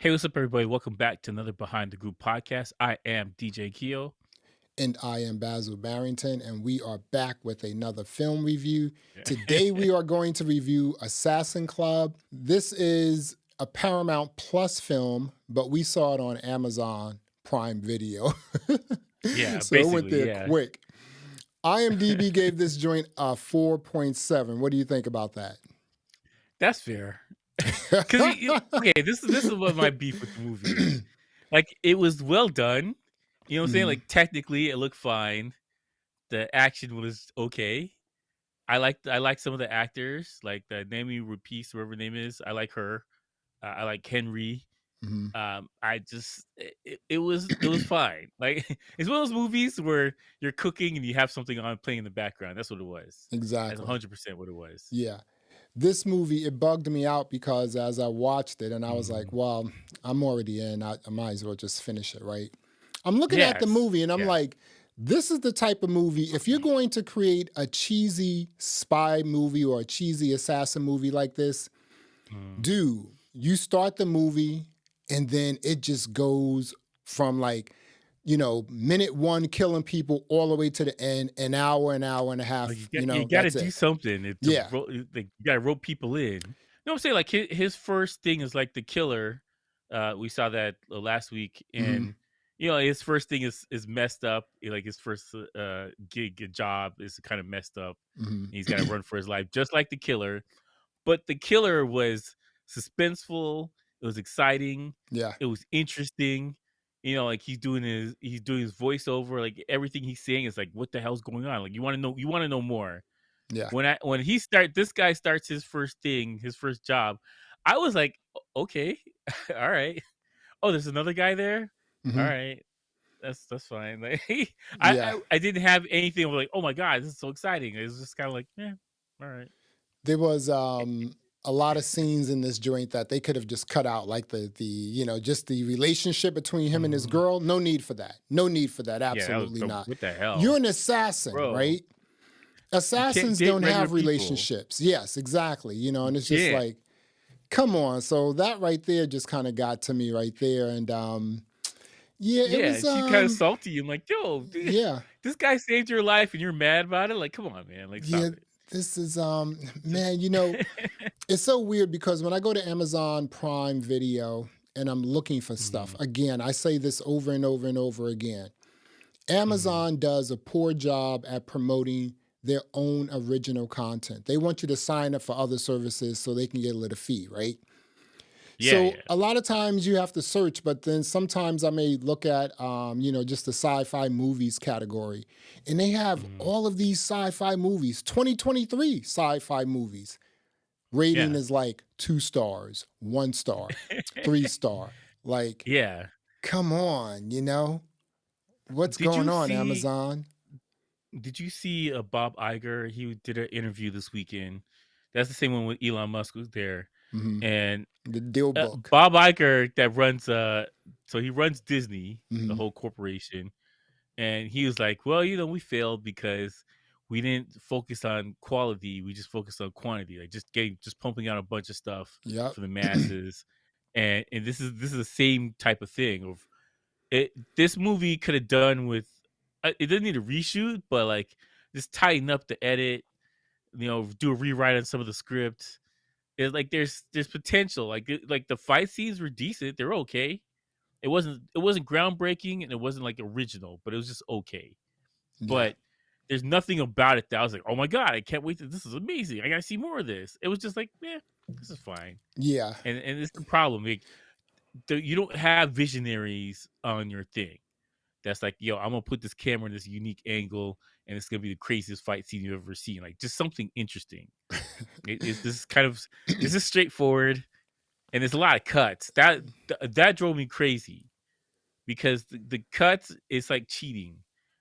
Hey, what's up, everybody? Welcome back to another Behind the Group podcast. I am DJ Keo. And I am Basil Barrington, and we are back with another film review. Yeah. Today, we are going to review Assassin Club. This is a Paramount Plus film, but we saw it on Amazon Prime Video. Yeah, So it went basically, there yeah. quick. IMDb gave this joint a 4.7. What do you think about that? That's fair. Because okay, this is what my beef with the movie is. Like, it was well done. You know what I'm saying? Mhm. Like, technically, it looked fine. The action was okay. I like some of the actors, like the Naomi Rapace, whoever her name is. I like her. I like Henry. Mhm. I just it was fine. Like it's one of those movies where you're cooking and you have something on playing in the background. That's what it was. That's Exactly. 100% what it was. Yeah. This movie, it bugged me out because as I watched it and I was like, Mhm. well, I'm already in. I might as well just finish it, right? I'm looking at the Yes. movie and I'm Yeah. like, this is the type of movie, if you're going to create a cheesy spy movie or a cheesy assassin movie like this, Mm. dude, you start the movie and then it just goes from like, minute one killing people all the way to the end, an hour and a Like half, you got to that's do it. something Yeah. like you got to rope people in. You know what I'm saying? Like his first thing is like the killer. We saw that last week, Hmm. and his first thing is messed up. Like his first job is kind of messed up. Hmm. And he's got to run for his life, just like the killer. But the killer was suspenseful. It was exciting. Yeah. It was interesting. Like he's doing his voiceover. Like everything he's saying is like, what the hell's going on? Like you want to know more. Yeah. When this guy starts his first thing, his first job, I was like, Okay, all right. Oh, there's another guy there. All Hmm. right, that's fine. Like I, Yeah. I I didn't have anything like, oh my god, this is so exciting. It was just kind of like, yeah, all right. There was a lot of scenes in this joint that they could have just cut out, like just the relationship between him and his Mhm. girl. No need for that. No need for that. Yeah, that was Absolutely so not. what the You're hell? an assassin, Bro, right? you can't Assassins date don't regular have people. relationships. Yes, exactly. You And it's just can't. like, come on. So that right there just kind of got to me right there. And yeah, it Yeah, was she kinda salty. I'm like, "Yo, dude, yeah. this guy saved your life and you're mad about it? Like, come on, man. Like, Yeah, stop it." this is Just man, it's so weird because when I go to Amazon Prime Video and I'm looking for stuff, Mhm, again, I say this over and over and over again. mhm. Amazon does a poor job at promoting their own original content. They want you to sign up for other services so they can get a little fee, right? Yeah, So yeah. a lot of times you have to search, but then sometimes I may look at just the sci-fi movies category, and they have Mhm. all of these sci-fi movies, 2023 sci-fi movies. Rating Yeah. is like 2 stars, 1 star, 3 star. Like, Yeah. come on, what's Did going you on, see Amazon? did you see, Bob Iger? He did an interview this weekend. That's the same one with Elon Musk was there, Hmm. and, The deal book. Bob Iger that runs, so he runs Disney, the Hmm. whole corporation. And he was like, "Well, we failed because we didn't focus on quality. We just focused on quantity. Like just pumping out a bunch of stuff Yep. for the masses." And this is the same type of thing. Of it, this movie could have done with. It didn't need a reshoot, but like just tighten up the edit. Do a rewrite on some of the script. It's like there's potential. Like the fight scenes were decent. They're okay. It wasn't groundbreaking and it wasn't like original, but it was just okay. Yeah. But there's nothing about it that I was like, "Oh my god, I can't wait to this is amazing. I gotta see more of this." It was just like, "Yeah, this is fine." Yeah. And it's the problem. Like, you don't have visionaries on your thing. That's like, "Yo, I'm gonna put this camera in this unique angle, and it's gonna be the craziest fight scene you've ever seen." Like, just something interesting. It's this kind of this is straightforward, and there's a lot of cuts. That drove me crazy because the cuts is like cheating.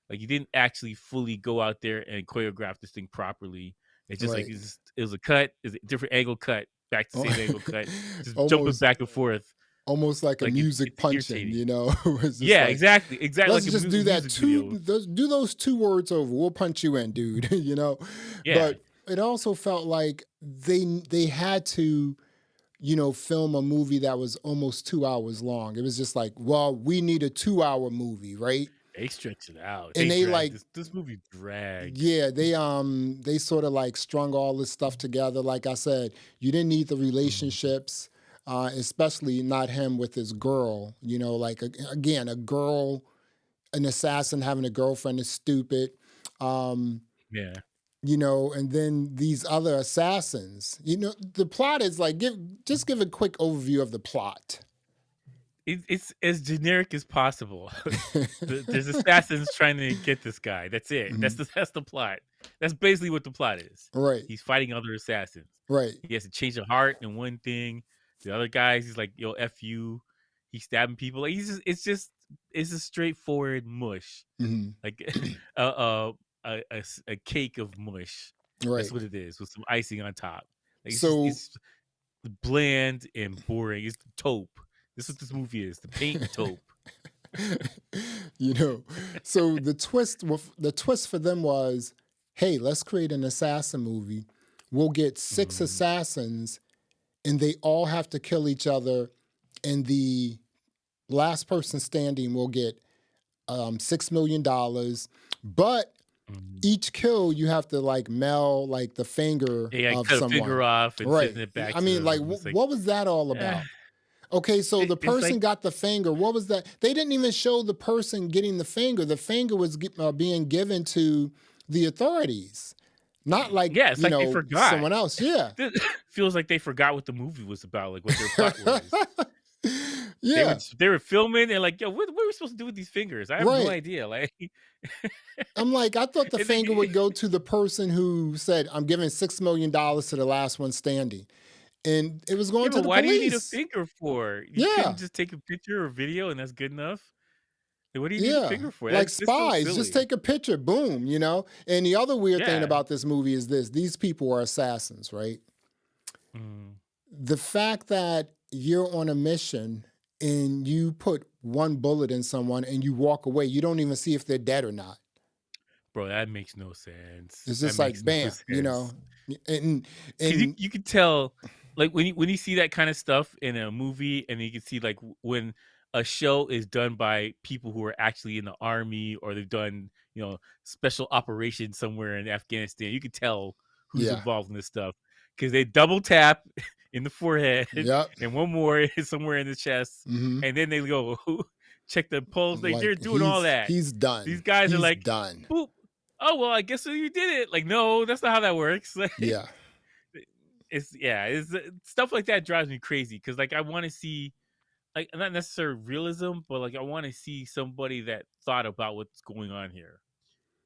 Like you didn't actually fully go out there and choreograph this thing properly. It's just like Right. it was a cut, it's a different angle cut, back to Al- same angle cut, just jumping almost back and forth. almost like a Like music it's punching, irritating. it's just Yeah, like, exactly let's like a just do that music video. do those 2 words over. We'll punch you in, dude. Yeah, But it also felt like they had to. film a movie that was almost 2 hours long. It was just like, well, we need a 2 hour movie, right? They stretch it out. And They they drag like, this movie drags. yeah, they sort of like strung all this stuff together. Like I said, you didn't need the Mhm. relationships, especially not him with his girl. Like again, a girl, an assassin having a girlfriend is stupid. Um, Yeah. and then these other assassins. The plot is like give a quick overview of the plot. It's as generic as possible. There's assassins trying to get this guy. That's it. That's Mhm. the plot. That's basically what the plot is. Right, He's fighting other assassins. right. He has to change a heart in one thing. The other guys, he's like, "Yo, f you." He's stabbing people. Like, it's a straightforward mush, Mhm. like a cake of mush. That's Right. what it is with some icing on top. Like So it's bland and boring. It's taupe. This is what this movie is. The paint and taupe. you know, so the twist for them was, hey, let's create an assassin movie. We'll get six Mm, assassins, and they all have to kill each other, and the last person standing will get $6 million. But mm. each kill you have to like mail like the finger Yeah, I of cut a finger someone. off and Right. send it back I to mean, like, them. It's like, what was that all eh, about? Okay, so the it's person like, got the finger. What was that? They didn't even show the person getting the finger. The finger was being given to the authorities, not like, yeah, it's like they forgot. someone else. Yeah. Feels like they forgot what the movie was about, like what their plot was. Yeah, They were filming and like, yo, what are we supposed to do with these fingers? I have no right. idea. Like, I'm like, I thought the and finger would go to the person who said, I'm giving $6 million to the last one standing. And it was yeah, going to but the why do you need a police. finger for? You couldn't Yeah. just take a picture or video and that's good enough. Like, what do you need a Yeah, finger for? like That's so spies, just silly. take a picture, boom. And the other weird thing Yeah. about this movie is this: these people are assassins, right? Mm. The fact that you're on a mission and you put one bullet in someone and you walk away, you don't even see if they're dead or not. Bro, that makes no sense. It's That just like makes no bam, sense. and Because and you could tell, like when you see that kind of stuff in a movie, and you can see like when a show is done by people who are actually in the army or they've done special operations somewhere in Afghanistan. You could tell who's yeah, involved in this stuff because they double tap in the forehead yep, and one more is somewhere in the chest, hmm and then they go check the pulse. Like they're like doing all that. he's These done, guys are he's like, done. boop. Oh well, I guess so you did it. Like, no, that's not how that works. Like, Yeah, it's stuff like that drives me crazy because like I want to see like not necessarily realism, but like I want to see somebody that thought about what's going on here.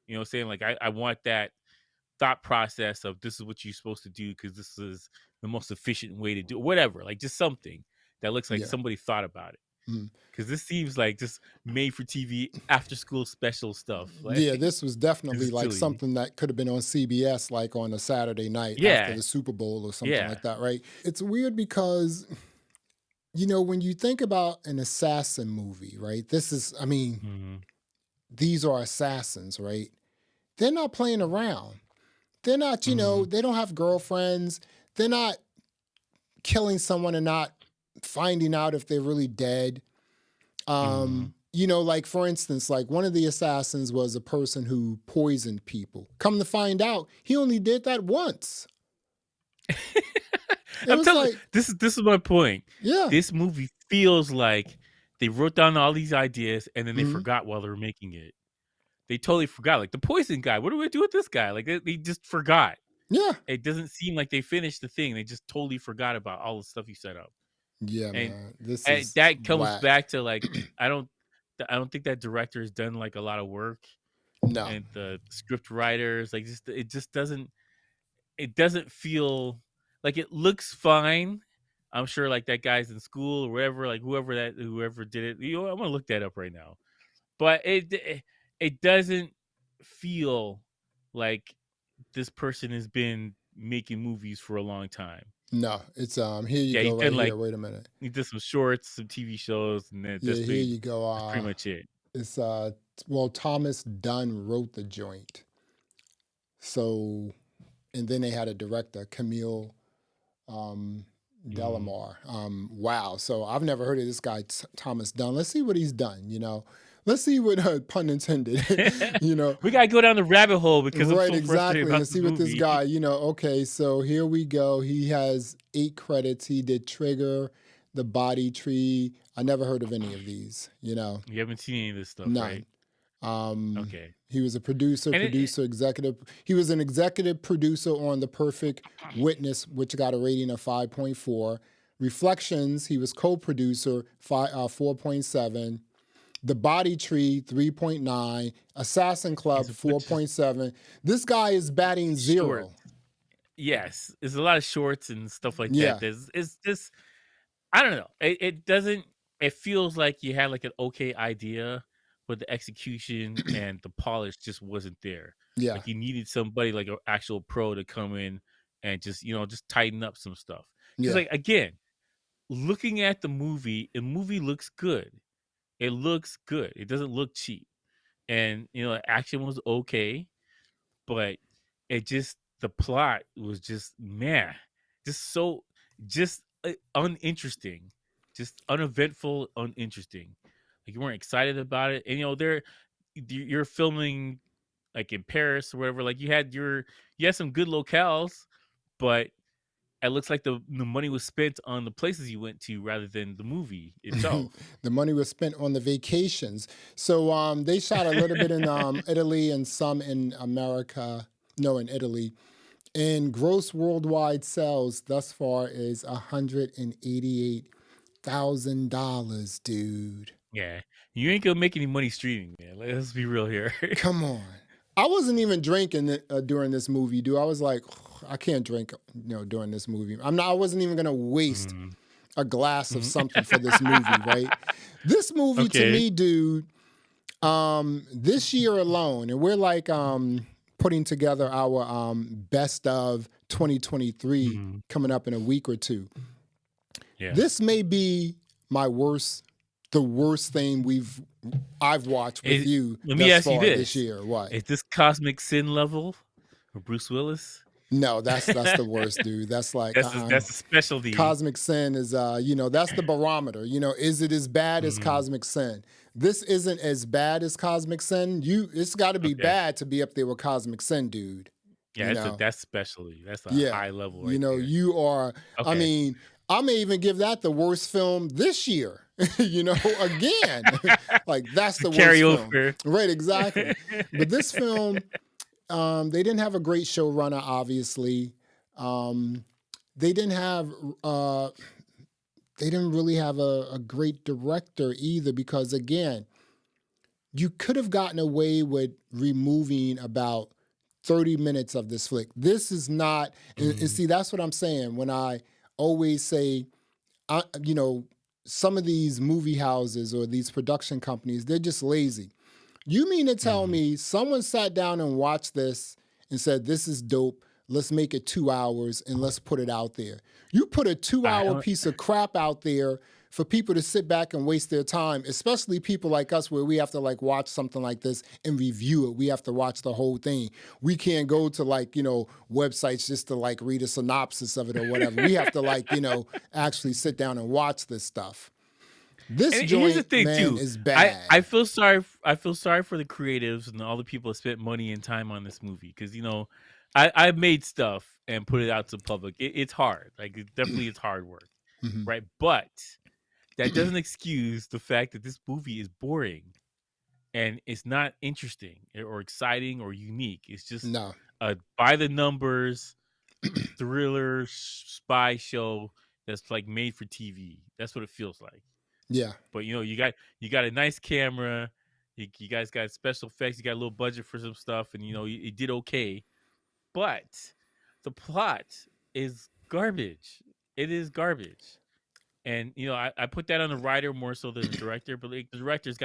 You know what I'm saying? Like I want that thought process of this is what you're supposed to do because this is the most efficient way to do it. Whatever, like just something that looks like yeah. somebody thought about it. Mhm. Because this seems like just made for TV after school special stuff. Like, Yeah, this was because definitely it's like silly. something that could have been on CBS, like on a Saturday night after Yeah, the Super Bowl or something yeah. like that, right? It's weird because, when you think about an assassin movie, right? I mean, Mhm. these are assassins, right? They're not playing around. They're not, Mhm. they don't have girlfriends. They're not killing someone and not finding out if they're really dead. Mhm. Like for instance, like one of the assassins was a person who poisoned people. Come to find out, he only did that once. It I'm was telling like, this is my point. yeah, This movie feels like they wrote down all these ideas and then they mhm, forgot while they were making it. They totally forgot. Like the poison guy, what do we do with this guy? Like they just forgot. yeah, It doesn't seem like they finished the thing. They just totally forgot about all the stuff you set up. yeah, And, man. This and is that comes whack. back to like I don't I don't think that director has done like a lot of work No, and the script writers like just it doesn't feel like it looks fine. I'm sure like that guy's in school or wherever, like whoever did it. I'm gonna look that up right now. But it doesn't feel like this person has been making movies for a long time. no. It's here you Yeah, go he's right done here. like Wait a minute. he did some shorts, some TV shows, and then Yeah, here you go. that's pretty much it. It's well, Thomas Dunn wrote the joint. So, and then they had a director, Camille. Um, Mm. Delamar. Wow. So I've never heard of this guy, Thomas Dunn. Let's see what he's done. Let's see what, pun intended. you know, We gotta go down the rabbit hole because I'm right? so frustrated Exactly. about And this see what this movie. guy. Okay. So here we go. He has 8 credits. He did Trigger, The Body Tree. I never heard of any of these. You haven't seen any of this stuff, right? None. Okay. He was a producer, And executive. He was an executive producer on The Perfect Witness, which got a rating of 5.4. Reflections, he was co-producer, 4.7. The Body Tree, 3.9. Assassin it's Club, a bunch of 4.7. This guy is batting short. 0. Yes, there's a lot of shorts and stuff like that. Yeah. It's just I don't know. It doesn't. It feels like you had like an okay idea, but the execution and the polish just wasn't there. Yeah. Like you needed somebody like an actual pro to come in and just tighten up some stuff. Because Yeah. like again, looking at the movie looks good. It looks good. It doesn't look cheap, and action was okay, but the plot was just meh, just so just uninteresting, just uneventful, uninteresting. Like you weren't excited about it, and you're filming like in Paris or whatever. Like you had some good locales, but it looks like the money was spent on the places you went to rather than the movie itself. The money was spent on the vacations. So they shot a little bit in Italy and some in America. No, in Italy. And gross worldwide sales thus far is $188,000, dude. Yeah, you ain't gonna make any money streaming, man. Let's be real here. Come on. I wasn't even drinking during this movie, dude. I was like, I can't drink, during this movie. I wasn't even gonna waste Mm. a glass of Mhm. something for this movie, right? This movie to Okay. me, dude, this year alone, and we're like putting together our best of 2023 Mhm. coming up in a week or two. Yeah. This may be the worst thing I've watched with you Let me thus ask you far this this: year. What? is this Cosmic Sin level or Bruce Willis? No, that's the worst, dude. That's like That's a specialty. Cosmic Sin is that's the barometer. Is it as bad as Mhm. Cosmic Sin? This isn't as bad as Cosmic Sin. It's got to be Okay. bad to be up there with Cosmic Sin, dude. Yeah, that's specialty. That's a Yeah. high level right there. You are, I Okay. mean, I may even give that the worst film this year, again. Like, that's To the carry worst film. over. Right, exactly. But this film, they didn't have a great showrunner, obviously. They didn't have, they didn't really have a great director either, because again, you could have gotten away with removing about 30 minutes of this flick. This is not, and Mhm. see, that's what I'm saying when I always say, I, you know, some of these movie houses or these production companies, they're just lazy. You mean to tell Mhm. me someone sat down and watched this and said, this is dope. Let's make it 2 hours and let's put it out there. You put a 2 hour I piece of crap out there for people to sit back and waste their time, especially people like us where we have to like watch something like this and review it. We have to watch the whole thing. We can't go to like, websites just to like read a synopsis of it or whatever. We have to like, actually sit down and watch this stuff. This And here's the joint, thing man, too. is I bad. I feel sorry. I feel sorry for the creatives and all the people that spent money and time on this movie because I made stuff and put it out to the public. It's hard. Like it definitely it's hard work, Mhm. right? But that doesn't excuse the fact that this movie is boring and it's not interesting or exciting or unique. It's just No. a by the numbers thriller spy show that's like made for TV. That's what it feels like. Yeah. But you got a nice camera. You guys got special effects. You got a little budget for some stuff, and it did okay. But the plot is garbage. It is garbage, and I put that on the writer more so than the director. But like, the director's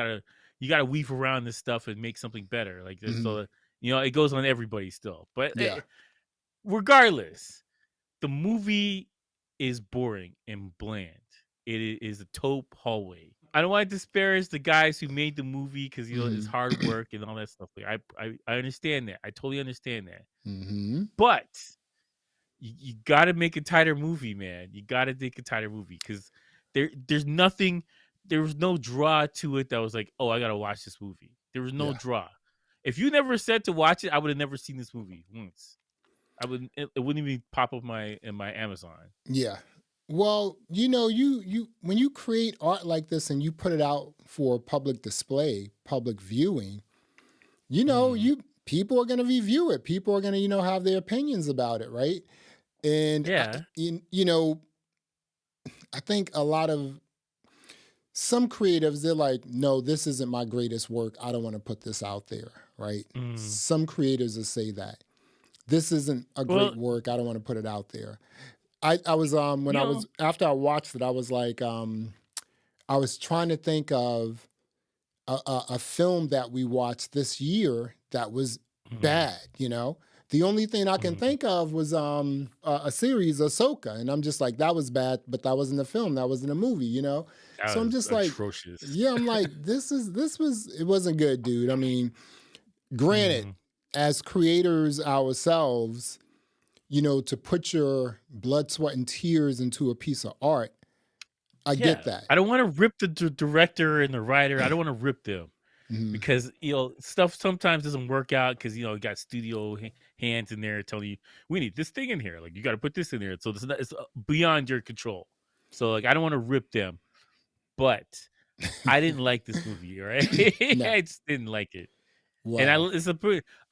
you gotta weave around this stuff and make something better. Like this, Mhm. so it goes on everybody still. But Yeah. regardless, the movie is boring and bland. Is a taupe hallway. I don't want to disparage the guys who made the movie because it's Mhm. hard work and all that stuff. Like I understand that. I totally understand that. Mhm. But you got to make a tighter movie, man. You got to make a tighter movie because there's nothing. There was no draw to it that was like, oh, I gotta watch this movie. There was no Yeah. draw. If you never said to watch it, I would have never seen this movie once. I would. It wouldn't even pop up in my Amazon. Yeah. Well, you when you create art like this and you put it out for public display, public viewing, Mm. you people are going to review it. People are going to, have their opinions about it, right? And Yeah. I think a lot of some creatives, they're like, no, this isn't my greatest work. I don't want to put this out there, right? Mm. Some creators will say that this isn't a Well, great work. I don't want to put it out there. I was when you I know. was after I watched it, I was like, I was trying to think of a film that we watched this year that was Mm, bad. The only thing I can mm. think of was a series, Ahsoka, and I'm just like, that was bad, but that wasn't a film, that wasn't a movie. That So I'm was just like, atrocious. yeah, I'm like, it wasn't good, dude. I mean, granted, Mm. as creators ourselves, to put your blood, sweat, and tears into a piece of art, I get Yeah, that. I don't want to rip the director and the writer. I don't want to rip them Mhm. because stuff sometimes doesn't work out because you got studio hands in there telling you we need this thing in here. Like you got to put this in there, so it's beyond your control. So like I don't want to rip them, but I didn't like this movie. Right, No. I just didn't like it, and Wow.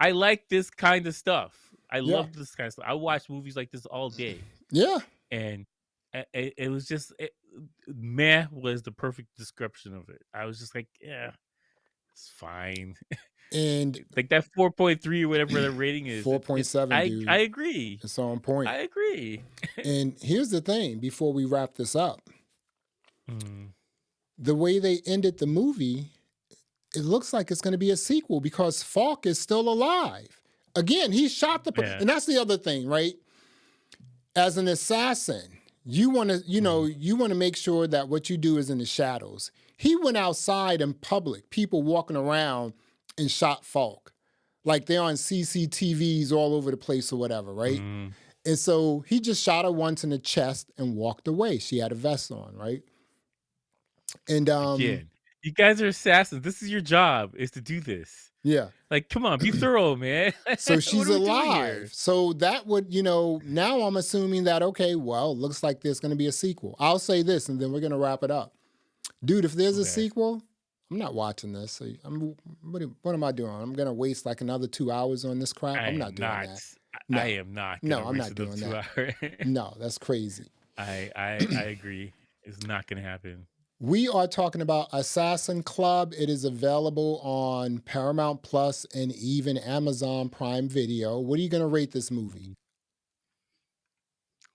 I like this kind of stuff. I Yeah. love this kind of stuff. I watch movies like this all day. Yeah. And it was just meh was the perfect description of it. I was just like, yeah, it's fine. And Like that 4.3 or whatever the rating is. It 4.7, I dude. agree. It's on point. I agree. And here's the thing before we wrap this up, Mm, the way they ended the movie, it looks like it's going to be a sequel because Falk is still alive. Again, he shot yeah. and that's the other thing, right? As an assassin, you want to, Mm, you want to make sure that what you do is in the shadows. He went outside in public, people walking around, and shot Falk. Like they're on CCTVs all over the place or whatever, right? mm. And so he just shot her once in the chest and walked away. She had a vest on, right? And Again, you guys are assassins. This is your job is to do this. yeah. Like, come on, be thorough, man. So What she's are we doing alive. here? So that would, now I'm assuming that, okay, well, looks like there's going to be a sequel. I'll say this and then we're going to wrap it up. Dude, if there's a Okay. sequel, I'm not watching this. So what am I doing? I'm going to waste like another 2 hours on this crap. I I'm not am doing not. that. I No, am not no, gonna I'm reach not another doing two that. hours. No, that's crazy. I agree. It's not gonna happen. We are talking about Assassin Club. It is available on Paramount Plus and even Amazon Prime Video. What are you going to rate this movie?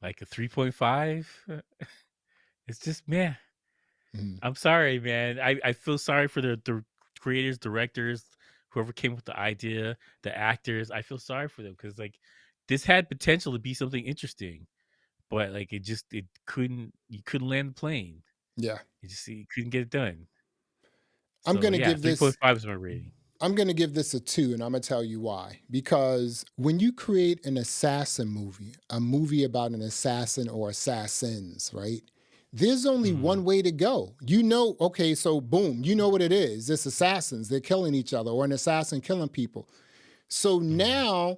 Like a 3.5. It's just man. Mhm. I'm sorry, man. I feel sorry for the creators, directors, whoever came up with the idea, the actors. I feel sorry for them because like this had potential to be something interesting, but like it couldn't. You couldn't land the plane. Yeah. You couldn't get it done. I'm So going to yeah, give this 3.5 is my rating. I'm going to give this a 2 and I'm going to tell you why. Because when you create an assassin movie, a movie about an assassin or assassins, right? There's only Mm, one way to go. Okay, so boom, you know what it is. It's assassins, they're killing each other or an assassin killing people. So mm, now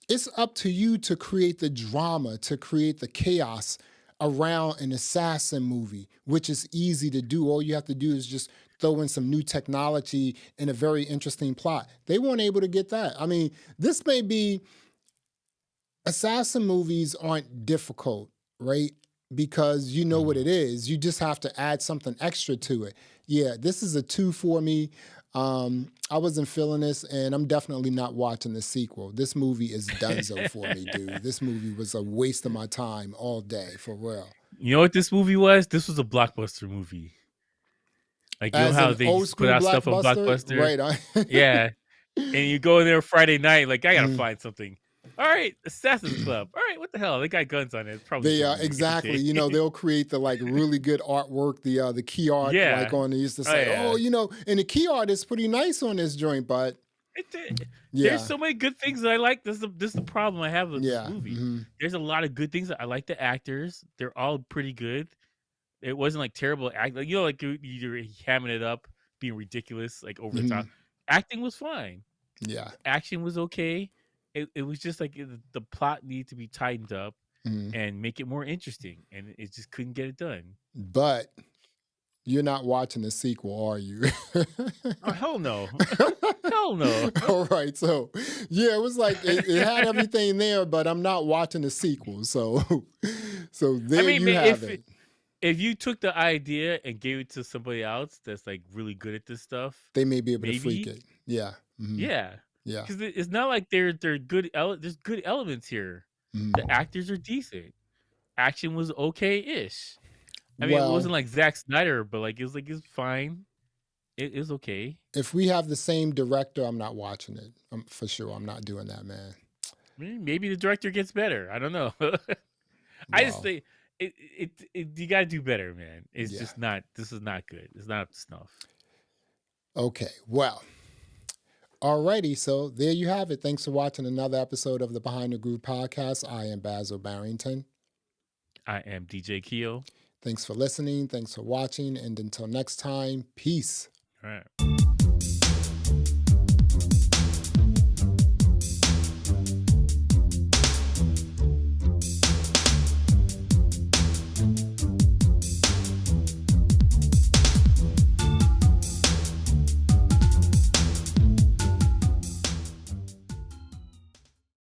it's up to you to create the drama, to create the chaos around an assassin movie, which is easy to do. All you have to do is just throw in some new technology and a very interesting plot. They weren't able to get that. I mean, this may be assassin movies aren't difficult, right? Because you know what mm. it is. You just have to add something extra to it. Yeah, this is a 2 for me. I wasn't feeling this, and I'm definitely not watching the sequel. This movie is donezo for me, dude. This movie was a waste of my time all day, for real. You know what this movie was? This was a blockbuster movie. Like you know As how an they old used to put school out stuff on blockbuster, Blockbuster? right? Yeah. And you go in there Friday night, like, I gotta Mm. find something. All right, Assassin's Club. All right, what the hell? They got guns on it. It's probably They gonna be exactly, okay. they'll create the like really good artwork, the key art, like Yeah. on. They used to Oh say, oh, yeah. and the key art is pretty nice on this joint, but There's Yeah. so many good things that I like. This is the problem I have with this Yeah. movie. Hmm. There's a lot of good things that I like. The actors, they're all pretty good. It wasn't like terrible act. Like, like you're hamming it up, being ridiculous, like over the Hmm. top. Acting was fine. Yeah. The action was okay. It was just like the plot needed to be tightened up Hmm. and make it more interesting, and it just couldn't get it done. But you're not watching the sequel, are you? Oh hell no, hell no. All right. So, yeah, it was like it had everything there, but I'm not watching the sequel. So, so I there mean, you have it. if you took the idea and gave it to somebody else that's like really good at this stuff, They may be able to freak maybe, it. Yeah. Hmm. yeah, Yeah. because it's not like they're good. There's good elements here. The Mhm. actors are decent. Action was okay-ish. I mean, it Well, wasn't like Zack Snyder, but like it was fine. It was okay. if we have the same director, I'm not watching it. For sure. I'm not doing that, man. Maybe the director gets better. I don't know. I just Wow. think you got to do better, man. It's Yeah. just not. This is not good. It's not up to snuff. Okay. Well, alrighty. So there you have it. Thanks for watching another episode of the Behind the Groove podcast. I am Basil Barrington. I am DJ Keo. Thanks for listening. Thanks for watching. And until next time, peace. All right.